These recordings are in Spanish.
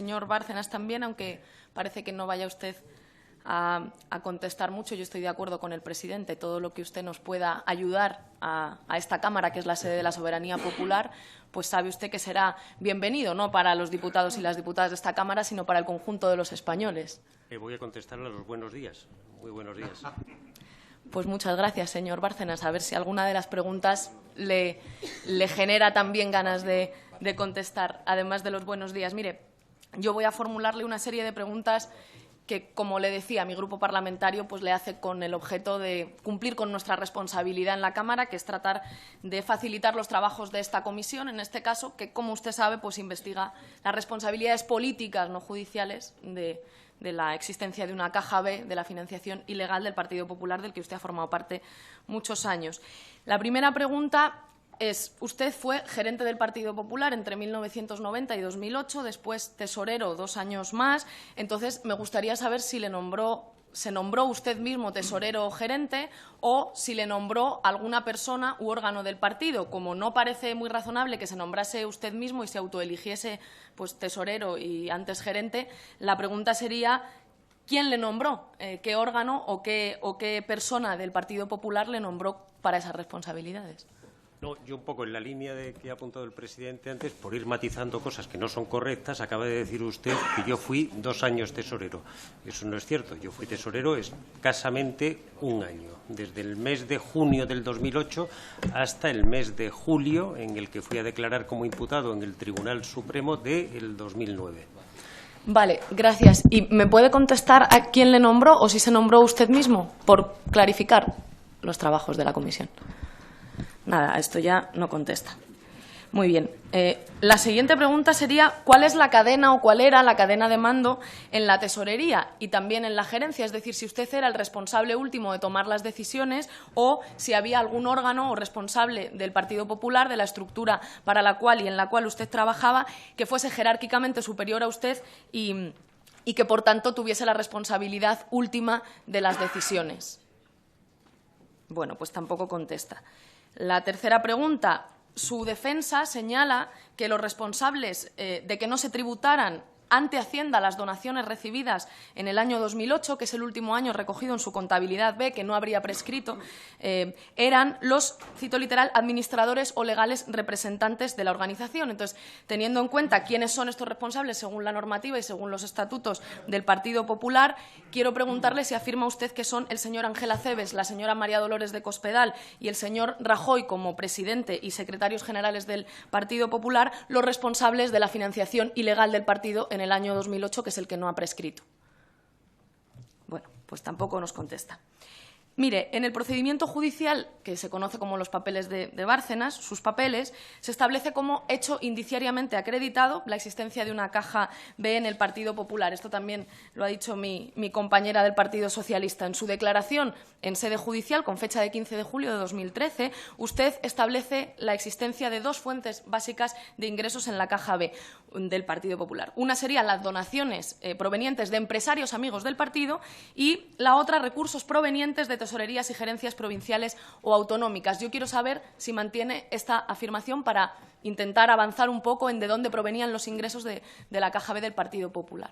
Señor Bárcenas también, aunque parece que no vaya usted a contestar mucho. Yo estoy de acuerdo con el presidente. Todo lo que usted nos pueda ayudar a esta Cámara, que es la sede de la soberanía popular, pues sabe usted que será bienvenido, no para los diputados y las diputadas de esta Cámara, sino para el conjunto de los españoles. Voy a contestarle a los buenos días. Muy buenos días. Pues muchas gracias, señor Bárcenas. A ver si alguna de las preguntas le genera también ganas de contestar, además de los buenos días. Mire, yo voy a formularle una serie de preguntas que, como le decía, mi grupo parlamentario pues le hace con el objeto de cumplir con nuestra responsabilidad en la Cámara, que es tratar de facilitar los trabajos de esta comisión, en este caso, que, como usted sabe, pues investiga las responsabilidades políticas, no judiciales, de la existencia de una caja B, de la financiación ilegal del Partido Popular, del que usted ha formado parte muchos años. La primera pregunta es: usted fue gerente del Partido Popular entre 1990 y 2008, después tesorero 2 años más. Entonces, me gustaría saber si se nombró usted mismo tesorero o gerente, o si le nombró alguna persona u órgano del partido. Como no parece muy razonable que se nombrase usted mismo y se autoeligiese pues tesorero y antes gerente, la pregunta sería: ¿quién le nombró? ¿Qué órgano o qué persona del Partido Popular le nombró para esas responsabilidades? No, yo un poco en la línea de que ha apuntado el presidente antes, por ir matizando cosas que no son correctas, acaba de decir usted que yo fui 2 años tesorero. Eso no es cierto. Yo fui tesorero escasamente 1 año, desde el mes de junio del 2008 hasta el mes de julio, en el que fui a declarar como imputado en el Tribunal Supremo del 2009. Vale, gracias. ¿Y me puede contestar a quién le nombró o si se nombró usted mismo, por clarificar los trabajos de la comisión? Nada, esto ya no contesta. Muy bien. La siguiente pregunta sería: ¿cuál es la cadena o cuál era la cadena de mando en la tesorería y también en la gerencia? Es decir, si usted era el responsable último de tomar las decisiones o si había algún órgano o responsable del Partido Popular, de la estructura para la cual y en la cual usted trabajaba, que fuese jerárquicamente superior a usted y que, por tanto, tuviese la responsabilidad última de las decisiones. Bueno, pues tampoco contesta. La tercera pregunta: su defensa señala que los responsables de que no se tributaran ante Hacienda las donaciones recibidas en el año 2008, que es el último año recogido en su contabilidad B, que no habría prescrito, eran los, cito literal, administradores o legales representantes de la organización. Entonces, teniendo en cuenta quiénes son estos responsables según la normativa y según los estatutos del Partido Popular, quiero preguntarle si afirma usted que son el señor Ángel Acebes, la señora María Dolores de Cospedal y el señor Rajoy, como presidente y secretarios generales del Partido Popular, los responsables de la financiación ilegal del partido en el año 2008, que es el que no ha prescrito. Bueno, pues tampoco nos contesta. Mire, en el procedimiento judicial, que se conoce como los papeles de Bárcenas, sus papeles, se establece como hecho indiciariamente acreditado la existencia de una caja B en el Partido Popular. Esto también lo ha dicho mi compañera del Partido Socialista. En su declaración en sede judicial, con fecha de 15 de julio de 2013, usted establece la existencia de 2 fuentes básicas de ingresos en la caja B del Partido Popular. Una serían las donaciones provenientes de empresarios amigos del partido y la otra, recursos provenientes de tesorerías y gerencias provinciales o autonómicas. Yo quiero saber si mantiene esta afirmación para intentar avanzar un poco en de dónde provenían los ingresos de la caja B del Partido Popular.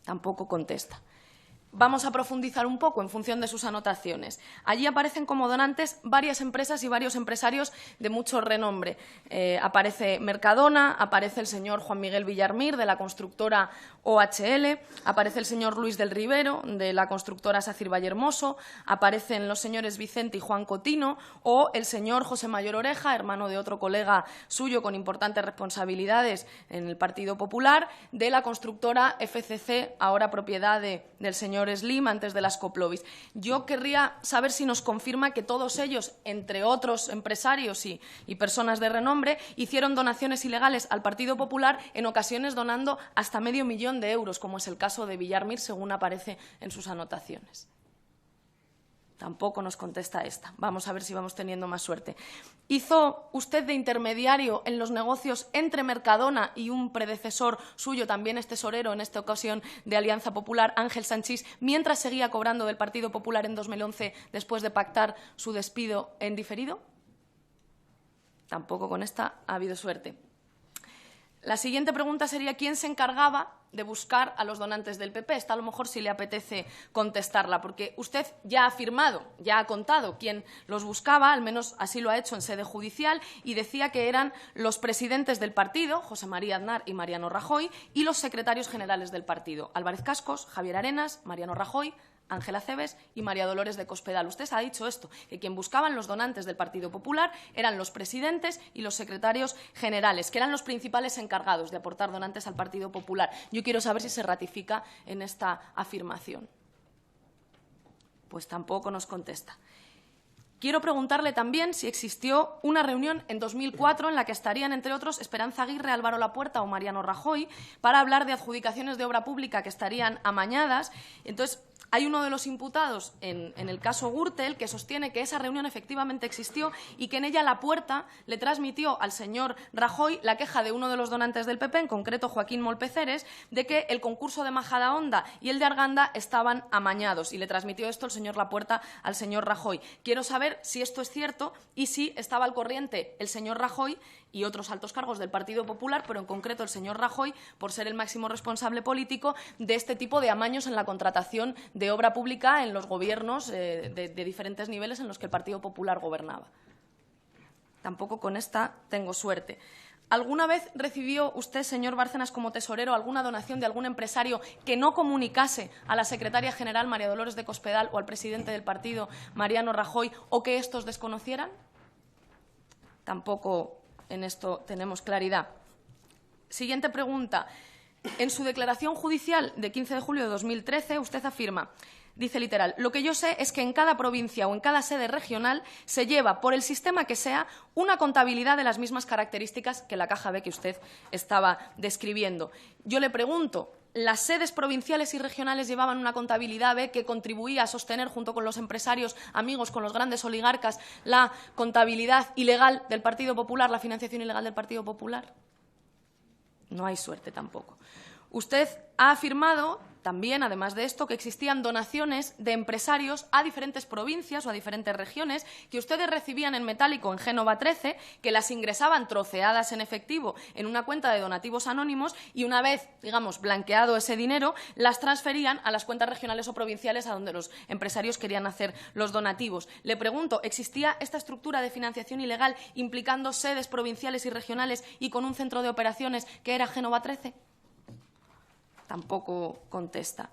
Tampoco contesta. Vamos a profundizar un poco en función de sus anotaciones. Allí aparecen como donantes varias empresas y varios empresarios de mucho renombre. Aparece Mercadona, aparece el señor Juan Miguel Villarmir, de la constructora OHL, aparece el señor Luis del Rivero, de la constructora Sacir Vallehermoso, aparecen los señores Vicente y Juan Cotino, o el señor José Mayor Oreja, hermano de otro colega suyo con importantes responsabilidades en el Partido Popular, de la constructora FCC, ahora propiedad del señor Slim, antes de las Coplovis. Yo querría saber si nos confirma que todos ellos, entre otros empresarios y personas de renombre, hicieron donaciones ilegales al Partido Popular, en ocasiones donando hasta medio millón de euros, como es el caso de Villarmir, según aparece en sus anotaciones. Tampoco nos contesta esta. Vamos a ver si vamos teniendo más suerte. ¿Hizo usted de intermediario en los negocios entre Mercadona y un predecesor suyo, también es tesorero en esta ocasión de Alianza Popular, Ángel Sanchís, mientras seguía cobrando del Partido Popular en 2011 después de pactar su despido en diferido? Tampoco con esta ha habido suerte. La siguiente pregunta sería ¿quién se encargaba de buscar a los donantes del PP? Esta a lo mejor sí le apetece contestarla, porque usted ya ha afirmado, ya ha contado quién los buscaba, al menos así lo ha hecho en sede judicial, y decía que eran los presidentes del partido, José María Aznar y Mariano Rajoy, y los secretarios generales del partido, Álvarez Cascos, Javier Arenas, Mariano Rajoy, Ángela Cebes y María Dolores de Cospedal. Usted ha dicho esto, que quien buscaban los donantes del Partido Popular eran los presidentes y los secretarios generales, que eran los principales encargados de aportar donantes al Partido Popular. Yo quiero saber si se ratifica en esta afirmación. Pues tampoco nos contesta. Quiero preguntarle también si existió una reunión en 2004 en la que estarían, entre otros, Esperanza Aguirre, Álvaro Lapuerta o Mariano Rajoy para hablar de adjudicaciones de obra pública que estarían amañadas. Entonces, hay uno de los imputados en el caso Gürtel que sostiene que esa reunión efectivamente existió y que en ella Lapuerta le transmitió al señor Rajoy la queja de uno de los donantes del PP, en concreto Joaquín Molpeceres, de que el concurso de Majadahonda y el de Arganda estaban amañados, y le transmitió esto el señor Lapuerta al señor Rajoy. Quiero saber si esto es cierto y si estaba al corriente el señor Rajoy y otros altos cargos del Partido Popular, pero en concreto el señor Rajoy, por ser el máximo responsable político de este tipo de amaños en la contratación de obra pública en los gobiernos de diferentes niveles en los que el Partido Popular gobernaba. Tampoco con esta tengo suerte. ¿Alguna vez recibió usted, señor Bárcenas, como tesorero, alguna donación de algún empresario que no comunicase a la secretaria general, María Dolores de Cospedal, o al presidente del partido, Mariano Rajoy, o que estos desconocieran? Tampoco en esto tenemos claridad. Siguiente pregunta. En su declaración judicial de 15 de julio de 2013, usted afirma, dice literal, lo que yo sé es que en cada provincia o en cada sede regional se lleva, por el sistema que sea, una contabilidad de las mismas características que la caja B que usted estaba describiendo. Yo le pregunto, ¿las sedes provinciales y regionales llevaban una contabilidad B que contribuía a sostener, junto con los empresarios amigos, con los grandes oligarcas, la contabilidad ilegal del Partido Popular, la financiación ilegal del Partido Popular? No hay suerte tampoco. Usted ha afirmado también, además de esto, que existían donaciones de empresarios a diferentes provincias o a diferentes regiones que ustedes recibían en metálico en Génova 13, que las ingresaban troceadas en efectivo en una cuenta de donativos anónimos y una vez, digamos, blanqueado ese dinero, las transferían a las cuentas regionales o provinciales a donde los empresarios querían hacer los donativos. Le pregunto, ¿existía esta estructura de financiación ilegal implicando sedes provinciales y regionales y con un centro de operaciones que era Génova 13? Tampoco contesta.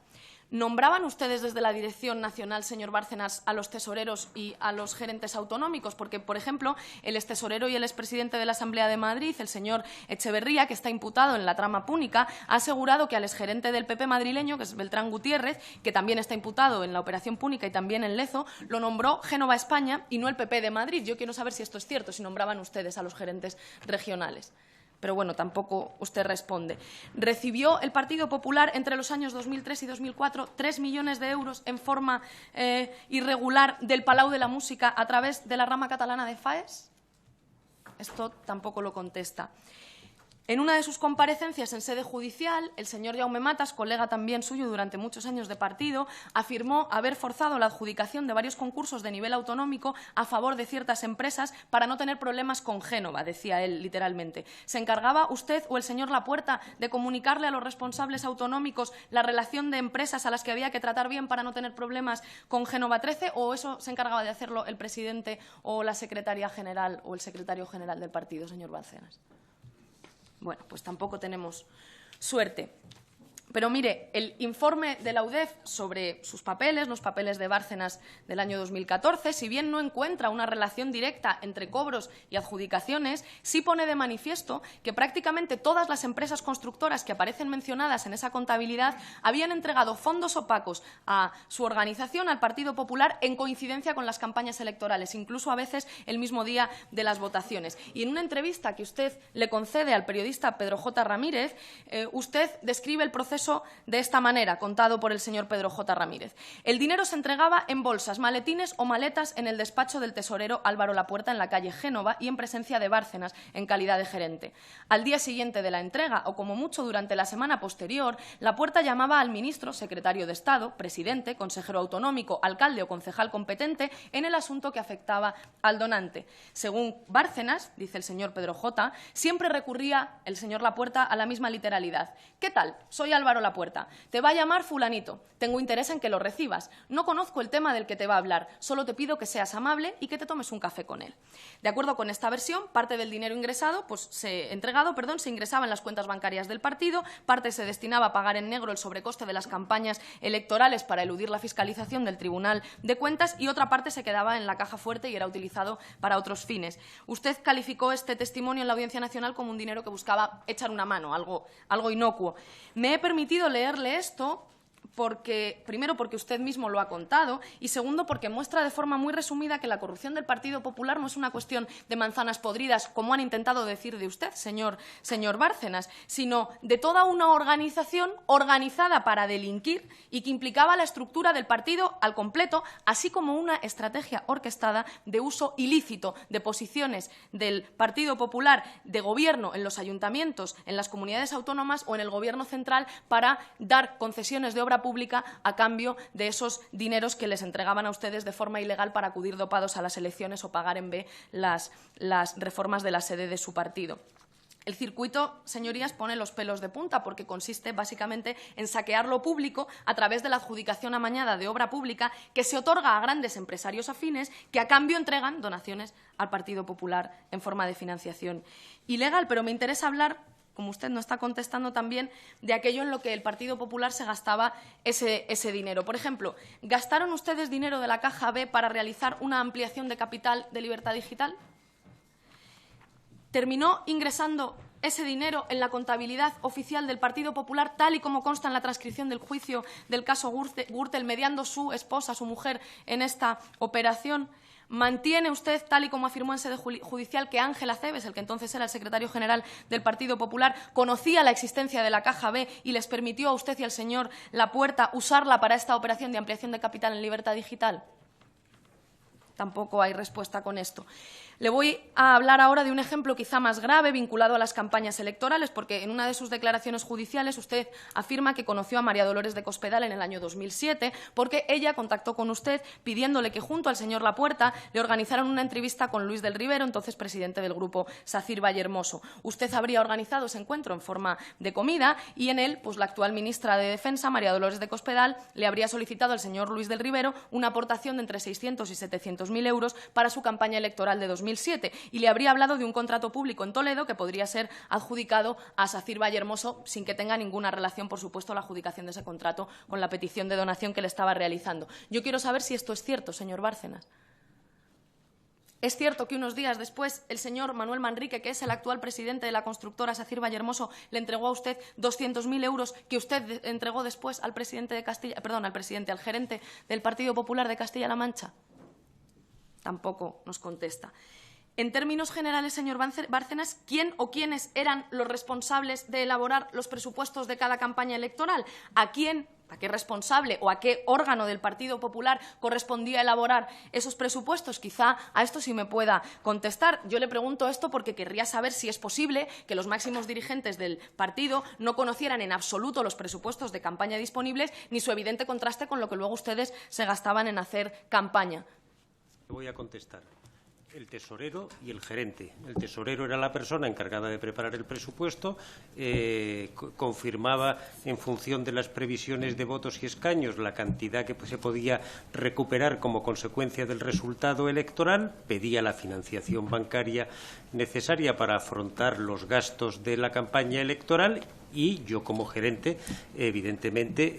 ¿Nombraban ustedes desde la Dirección Nacional, señor Bárcenas, a los tesoreros y a los gerentes autonómicos? Porque, por ejemplo, el extesorero y el expresidente de la Asamblea de Madrid, el señor Echeverría, que está imputado en la trama púnica, ha asegurado que al exgerente del PP madrileño, que es Beltrán Gutiérrez, que también está imputado en la operación púnica y también en Lezo, lo nombró Génova España y no el PP de Madrid. Yo quiero saber si esto es cierto, si nombraban ustedes a los gerentes regionales. Pero bueno, tampoco usted responde. ¿Recibió el Partido Popular entre los años 2003 y 2004 3 millones de euros en forma irregular del Palau de la Música a través de la rama catalana de FAES? Esto tampoco lo contesta. En una de sus comparecencias en sede judicial, el señor Jaume Matas, colega también suyo durante muchos años de partido, afirmó haber forzado la adjudicación de varios concursos de nivel autonómico a favor de ciertas empresas para no tener problemas con Génova, decía él literalmente. ¿Se encargaba usted o el señor Lapuerta de comunicarle a los responsables autonómicos la relación de empresas a las que había que tratar bien para no tener problemas con Génova 13, o eso se encargaba de hacerlo el presidente o la secretaria general o el secretario general del partido, señor Bárcenas? Bueno, pues tampoco tenemos suerte. Pero mire, el informe de la UDEF sobre sus papeles, los papeles de Bárcenas del año 2014, si bien no encuentra una relación directa entre cobros y adjudicaciones, sí pone de manifiesto que prácticamente todas las empresas constructoras que aparecen mencionadas en esa contabilidad habían entregado fondos opacos a su organización, al Partido Popular, en coincidencia con las campañas electorales, incluso a veces el mismo día de las votaciones. Y en una entrevista que usted le concede al periodista Pedro J. Ramírez, usted describe el proceso proceso de esta manera, contado por el señor Pedro J. Ramírez. El dinero se entregaba en bolsas, maletines o maletas en el despacho del tesorero Álvaro Lapuerta en la calle Génova y en presencia de Bárcenas en calidad de gerente. Al día siguiente de la entrega, o como mucho durante la semana posterior, Lapuerta llamaba al ministro, secretario de Estado, presidente, consejero autonómico, alcalde o concejal competente en el asunto que afectaba al donante. Según Bárcenas, dice el señor Pedro J., siempre recurría el señor Lapuerta a la misma literalidad. ¿Qué tal? Soy Álvaro Lapuerta. Te va a llamar fulanito. Tengo interés en que lo recibas. No conozco el tema del que te va a hablar. Solo te pido que seas amable y que te tomes un café con él. De acuerdo con esta versión, parte del dinero se ingresaba en las cuentas bancarias del partido, parte se destinaba a pagar en negro el sobrecoste de las campañas electorales para eludir la fiscalización del Tribunal de Cuentas y otra parte se quedaba en la caja fuerte y era utilizado para otros fines. Usted calificó este testimonio en la Audiencia Nacional como un dinero que buscaba echar una mano, algo inocuo. Me he permitido leerle esto primero porque usted mismo lo ha contado y segundo porque muestra de forma muy resumida que la corrupción del Partido Popular no es una cuestión de manzanas podridas, como han intentado decir de usted, señor Bárcenas, sino de toda una organización organizada para delinquir y que implicaba la estructura del partido al completo, así como una estrategia orquestada de uso ilícito de posiciones del Partido Popular de gobierno en los ayuntamientos, en las comunidades autónomas o en el Gobierno central para dar concesiones de obra pública a cambio de esos dineros que les entregaban a ustedes de forma ilegal para acudir dopados a las elecciones o pagar en B las reformas de la sede de su partido. El circuito, señorías, pone los pelos de punta porque consiste básicamente en saquear lo público a través de la adjudicación amañada de obra pública que se otorga a grandes empresarios afines que a cambio entregan donaciones al Partido Popular en forma de financiación ilegal. Pero me interesa hablar, como usted no está contestando, también de aquello en lo que el Partido Popular se gastaba ese dinero. Por ejemplo, ¿gastaron ustedes dinero de la Caja B para realizar una ampliación de capital de Libertad Digital? ¿Terminó ingresando ese dinero en la contabilidad oficial del Partido Popular, tal y como consta en la transcripción del juicio del caso Gürtel, mediando su esposa, su mujer, en esta operación? ¿Mantiene usted, tal y como afirmó en sede judicial, que Ángel Acebes, el que entonces era el secretario general del Partido Popular, conocía la existencia de la Caja B y les permitió a usted y al señor Lapuerta usarla para esta operación de ampliación de capital en Libertad Digital? Tampoco hay respuesta con esto. Le voy a hablar ahora de un ejemplo quizá más grave vinculado a las campañas electorales, porque en una de sus declaraciones judiciales usted afirma que conoció a María Dolores de Cospedal en el año 2007 porque ella contactó con usted pidiéndole que junto al señor Lapuerta le organizaran una entrevista con Luis del Rivero, entonces presidente del grupo SACIR Vallehermoso. Usted habría organizado ese encuentro en forma de comida y en él la actual ministra de Defensa, María Dolores de Cospedal, le habría solicitado al señor Luis del Rivero una aportación de entre 600 y 700.000 euros para su campaña electoral de 2007 y le habría hablado de un contrato público en Toledo que podría ser adjudicado a SACIR Vallehermoso sin que tenga ninguna relación, por supuesto, la adjudicación de ese contrato con la petición de donación que le estaba realizando. Yo quiero saber si esto es cierto, señor Bárcenas. ¿Es cierto que unos días después el señor Manuel Manrique, que es el actual presidente de la constructora SACIR Vallehermoso, le entregó a usted 200.000 euros que usted entregó después al al gerente del Partido Popular de Castilla-La Mancha? Tampoco nos contesta. En términos generales, señor Bárcenas, ¿quién o quiénes eran los responsables de elaborar los presupuestos de cada campaña electoral? ¿A qué responsable o a qué órgano del Partido Popular correspondía elaborar esos presupuestos? Quizá a esto sí me pueda contestar. Yo le pregunto esto porque querría saber si es posible que los máximos dirigentes del partido no conocieran en absoluto los presupuestos de campaña disponibles ni su evidente contraste con lo que luego ustedes se gastaban en hacer campaña. Voy a contestar. El tesorero y el gerente. El tesorero era la persona encargada de preparar el presupuesto, confirmaba en función de las previsiones de votos y escaños la cantidad que se podía recuperar como consecuencia del resultado electoral, pedía la financiación bancaria necesaria para afrontar los gastos de la campaña electoral y yo como gerente, evidentemente,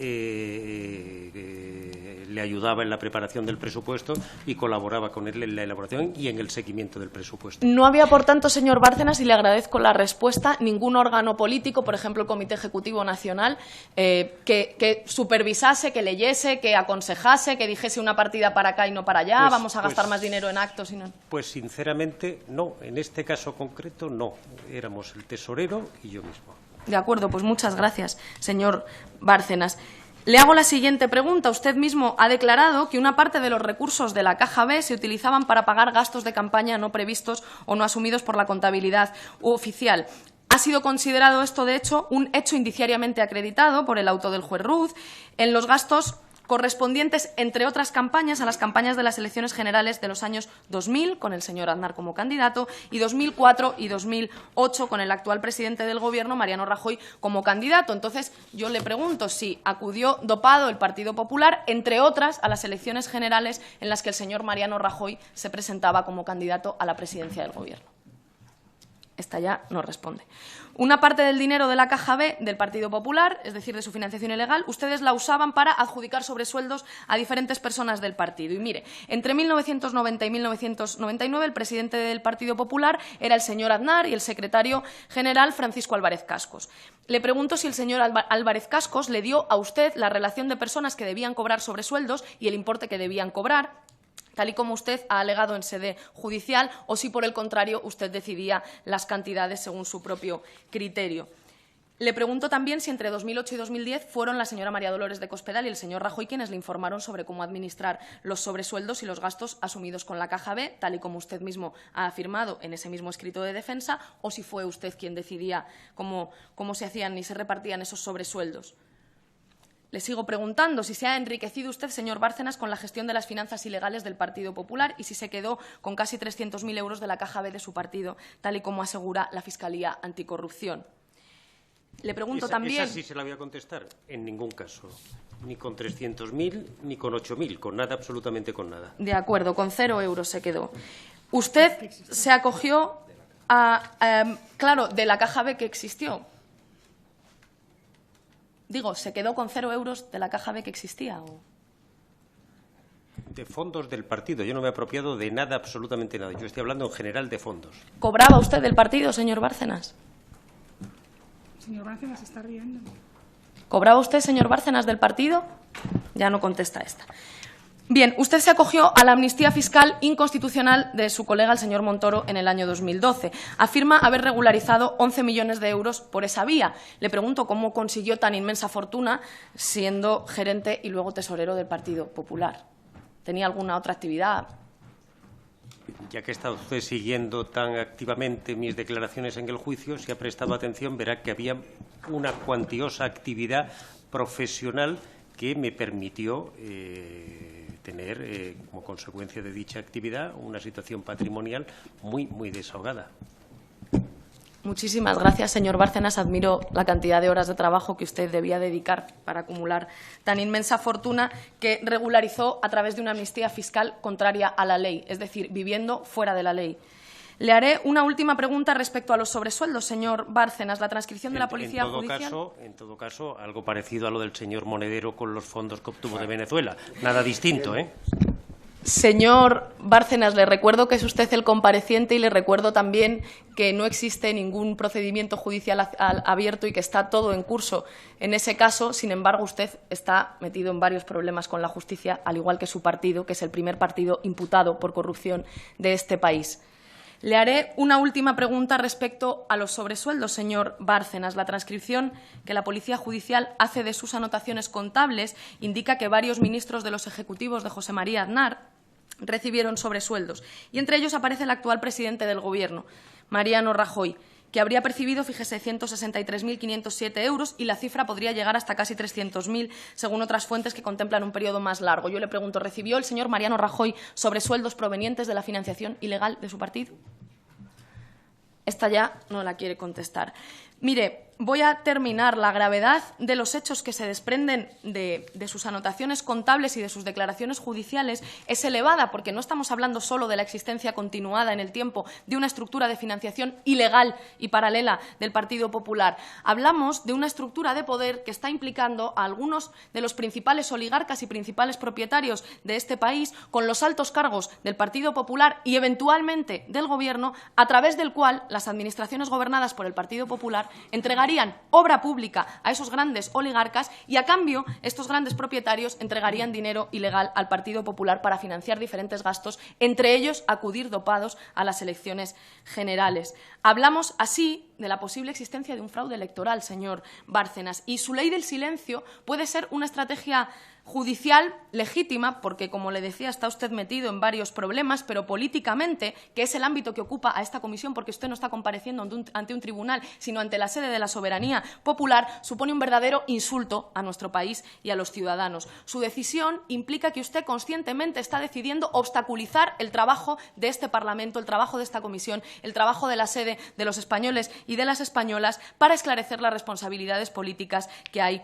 le ayudaba en la preparación del presupuesto y colaboraba con él en la elaboración y en el seguimiento del presupuesto. No había, por tanto, señor Bárcenas, y le agradezco la respuesta, ningún órgano político, por ejemplo, el Comité Ejecutivo Nacional, que supervisase, que leyese, que aconsejase, que dijese una partida para acá y no para allá, vamos a gastar más dinero en actos y no. Pues, sinceramente, no. En este caso concreto, no. Éramos el tesorero y yo mismo. De acuerdo, pues muchas gracias, señor Bárcenas. Le hago la siguiente pregunta. Usted mismo ha declarado que una parte de los recursos de la Caja B se utilizaban para pagar gastos de campaña no previstos o no asumidos por la contabilidad oficial. Ha sido considerado esto, de hecho, un hecho indiciariamente acreditado por el auto del juez Ruz en los gastos correspondientes, entre otras campañas, a las campañas de las elecciones generales de los años 2000, con el señor Aznar como candidato, y 2004 y 2008, con el actual presidente del Gobierno, Mariano Rajoy, como candidato. Entonces, yo le pregunto si acudió dopado el Partido Popular, entre otras, a las elecciones generales en las que el señor Mariano Rajoy se presentaba como candidato a la presidencia del Gobierno. Esta ya no responde. Una parte del dinero de la Caja B del Partido Popular, es decir, de su financiación ilegal, ustedes la usaban para adjudicar sobresueldos a diferentes personas del partido. Y mire, entre 1990 y 1999 el presidente del Partido Popular era el señor Aznar y el secretario general Francisco Álvarez Cascos. Le pregunto si el señor Álvarez Cascos le dio a usted la relación de personas que debían cobrar sobresueldos y el importe que debían cobrar, tal y como usted ha alegado en sede judicial, o si, por el contrario, usted decidía las cantidades según su propio criterio. Le pregunto también si entre 2008 y 2010 fueron la señora María Dolores de Cospedal y el señor Rajoy quienes le informaron sobre cómo administrar los sobresueldos y los gastos asumidos con la Caja B, tal y como usted mismo ha afirmado en ese mismo escrito de defensa, o si fue usted quien decidía cómo se hacían y se repartían esos sobresueldos. Le sigo preguntando si se ha enriquecido usted, señor Bárcenas, con la gestión de las finanzas ilegales del Partido Popular y si se quedó con casi 300.000 euros de la Caja B de su partido, tal y como asegura la Fiscalía Anticorrupción. Le pregunto también... Esa sí se la voy a contestar. En ningún caso. Ni con 300.000 ni con 8.000. Con nada, absolutamente con nada. De acuerdo, con 0 euros se quedó. Usted se acogió claro, de la Caja B que existió. Digo, ¿se quedó con 0 euros de la Caja B que existía? ¿O? De fondos del partido. Yo no me he apropiado de nada, absolutamente nada. Yo estoy hablando en general de fondos. ¿Cobraba usted del partido, señor Bárcenas? Señor Bárcenas se está riendo. ¿Cobraba usted, señor Bárcenas, del partido? Ya no contesta esta. Bien, usted se acogió a la amnistía fiscal inconstitucional de su colega, el señor Montoro, en el año 2012. Afirma haber regularizado 11 millones de euros por esa vía. Le pregunto cómo consiguió tan inmensa fortuna siendo gerente y luego tesorero del Partido Popular. ¿Tenía alguna otra actividad? Ya que está usted siguiendo tan activamente mis declaraciones en el juicio, si ha prestado atención, verá que había una cuantiosa actividad profesional que me permitió tener, como consecuencia de dicha actividad, una situación patrimonial muy desahogada. Muchísimas gracias, señor Bárcenas. Admiro la cantidad de horas de trabajo que usted debía dedicar para acumular tan inmensa fortuna que regularizó a través de una amnistía fiscal contraria a la ley, es decir, viviendo fuera de la ley. Le haré una última pregunta respecto a los sobresueldos, señor Bárcenas. La transcripción de la Policía Judicial... En todo caso, algo parecido a lo del señor Monedero con los fondos que obtuvo de Venezuela. Nada distinto, ¿eh? Señor Bárcenas, le recuerdo que es usted el compareciente y le recuerdo también que no existe ningún procedimiento judicial abierto y que está todo en curso en ese caso. Sin embargo, usted está metido en varios problemas con la justicia, al igual que su partido, que es el primer partido imputado por corrupción de este país. Le haré una última pregunta respecto a los sobresueldos, señor Bárcenas. La transcripción que la Policía Judicial hace de sus anotaciones contables indica que varios ministros de los ejecutivos de José María Aznar recibieron sobresueldos, y entre ellos aparece el actual presidente del Gobierno, Mariano Rajoy, que habría percibido, fíjese, 163.507 euros, y la cifra podría llegar hasta casi 300.000, según otras fuentes que contemplan un periodo más largo. Yo le pregunto, ¿recibió el señor Mariano Rajoy sobresueldos provenientes de la financiación ilegal de su partido? Esta ya no la quiere contestar. Mire, voy a terminar. La gravedad de los hechos que se desprenden de sus anotaciones contables y de sus declaraciones judiciales es elevada, porque no estamos hablando solo de la existencia continuada en el tiempo de una estructura de financiación ilegal y paralela del Partido Popular. Hablamos de una estructura de poder que está implicando a algunos de los principales oligarcas y principales propietarios de este país con los altos cargos del Partido Popular y, eventualmente, del Gobierno, a través del cual las administraciones gobernadas por el Partido Popular entregarían obra pública a esos grandes oligarcas y, a cambio, estos grandes propietarios entregarían dinero ilegal al Partido Popular para financiar diferentes gastos, entre ellos acudir dopados a las elecciones generales. Hablamos así de la posible existencia de un fraude electoral, señor Bárcenas. Y su ley del silencio puede ser una estrategia judicial legítima, porque, como le decía, está usted metido en varios problemas, pero políticamente, que es el ámbito que ocupa a esta comisión, porque usted no está compareciendo ante un tribunal, sino ante la sede de la soberanía popular, supone un verdadero insulto a nuestro país y a los ciudadanos. Su decisión implica que usted conscientemente está decidiendo obstaculizar el trabajo de este Parlamento, el trabajo de esta comisión, el trabajo de la sede de los españoles y de las españolas para esclarecer las responsabilidades políticas que hay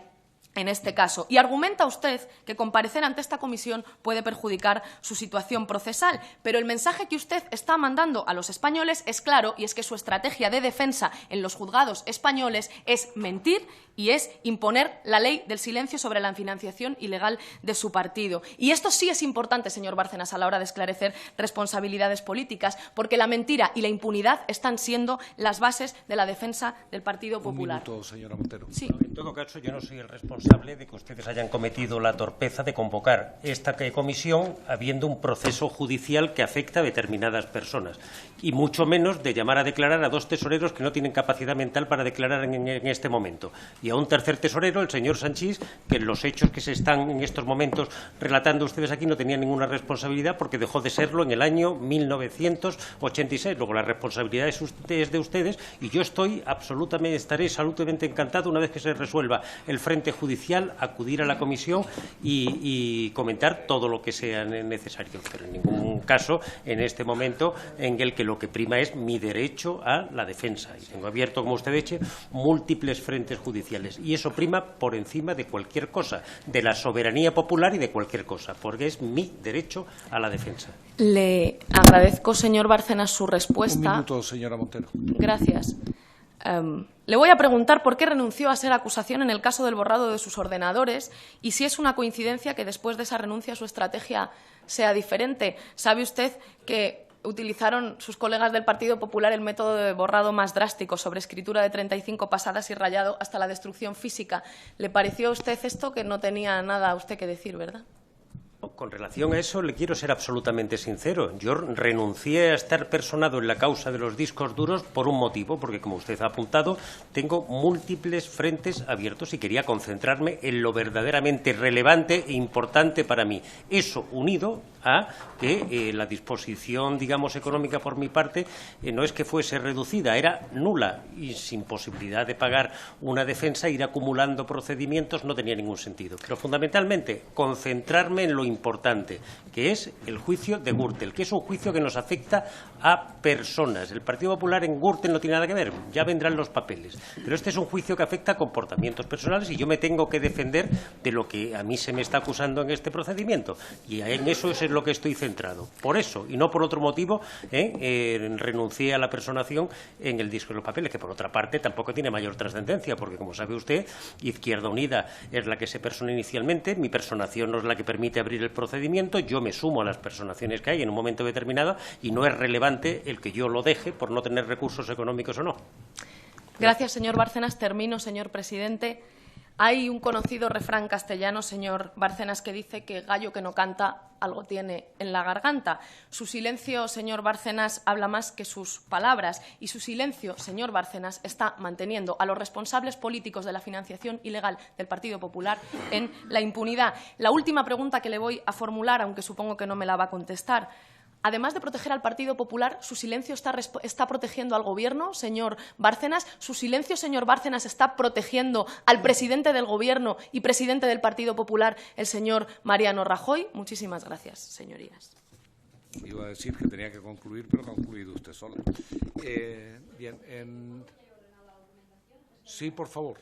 en este caso. Y argumenta usted que comparecer ante esta comisión puede perjudicar su situación procesal. Pero el mensaje que usted está mandando a los españoles es claro, y es que su estrategia de defensa en los juzgados españoles es mentir y es imponer la ley del silencio sobre la financiación ilegal de su partido. Y esto sí es importante, señor Bárcenas, a la hora de esclarecer responsabilidades políticas, porque la mentira y la impunidad están siendo las bases de la defensa del Partido Popular. Un minuto, señora Montero. Sí. En todo caso, yo no soy el responsable de que ustedes hayan cometido la torpeza de convocar esta comisión habiendo un proceso judicial que afecta a determinadas personas, y mucho menos de llamar a declarar a dos tesoreros que no tienen capacidad mental para declarar en este momento, y a un tercer tesorero, el señor Sanchís, que en los hechos que se están en estos momentos relatando ustedes aquí no tenía ninguna responsabilidad porque dejó de serlo en el año 1986. Luego la responsabilidad es de ustedes, y yo estaré absolutamente encantado, una vez que se resuelva el frente judicial, acudir a la comisión y comentar todo lo que sea necesario, pero en ningún caso en este momento en el que lo que prima es mi derecho a la defensa. Y tengo abierto, como usted ha dicho, múltiples frentes judiciales, y eso prima por encima de cualquier cosa, de la soberanía popular y de cualquier cosa, porque es mi derecho a la defensa. Le agradezco, señor Bárcenas, su respuesta. Un minuto, señora Montero. Gracias. Le voy a preguntar por qué renunció a ser acusación en el caso del borrado de sus ordenadores y si es una coincidencia que después de esa renuncia su estrategia sea diferente. ¿Sabe usted que utilizaron sus colegas del Partido Popular el método de borrado más drástico, sobre escritura de 35 pasadas y rayado hasta la destrucción física? ¿Le pareció a usted esto que no tenía nada a usted que decir, verdad? Con relación a eso, le quiero ser absolutamente sincero. Yo renuncié a estar personado en la causa de los discos duros por un motivo, porque, como usted ha apuntado, tengo múltiples frentes abiertos y quería concentrarme en lo verdaderamente relevante e importante para mí. Eso unido a que la disposición, digamos, económica por mi parte no es que fuese reducida, era nula, y sin posibilidad de pagar una defensa, ir acumulando procedimientos no tenía ningún sentido. Pero fundamentalmente concentrarme en lo importante, que es el juicio de Gürtel, que es un juicio que nos afecta a personas. El Partido Popular en Gürtel no tiene nada que ver, ya vendrán los papeles. Pero este es un juicio que afecta a comportamientos personales y yo me tengo que defender de lo que a mí se me está acusando en este procedimiento. Y en eso es en lo que estoy centrado. Por eso, y no por otro motivo, renuncié a la personación en el disco de los papeles, que por otra parte tampoco tiene mayor trascendencia, porque, como sabe usted, Izquierda Unida es la que se persona inicialmente, mi personación no es la que permite abrir el procedimiento, yo me sumo a las personaciones que hay en un momento determinado y no es relevante el que yo lo deje por no tener recursos económicos o no. Gracias, señor Bárcenas. Termino, señor presidente. Hay un conocido refrán castellano, señor Bárcenas, que dice que gallo que no canta algo tiene en la garganta. Su silencio, señor Bárcenas, habla más que sus palabras, y su silencio, señor Bárcenas, está manteniendo a los responsables políticos de la financiación ilegal del Partido Popular en la impunidad. La última pregunta que le voy a formular, aunque supongo que no me la va a contestar: además de proteger al Partido Popular, ¿su silencio está protegiendo al Gobierno, señor Bárcenas? ¿Su silencio, señor Bárcenas, está protegiendo al presidente del Gobierno y presidente del Partido Popular, el señor Mariano Rajoy? Muchísimas gracias, señorías. Iba a decir que tenía que concluir, pero ha concluido usted sola. Bien. Sí, por favor.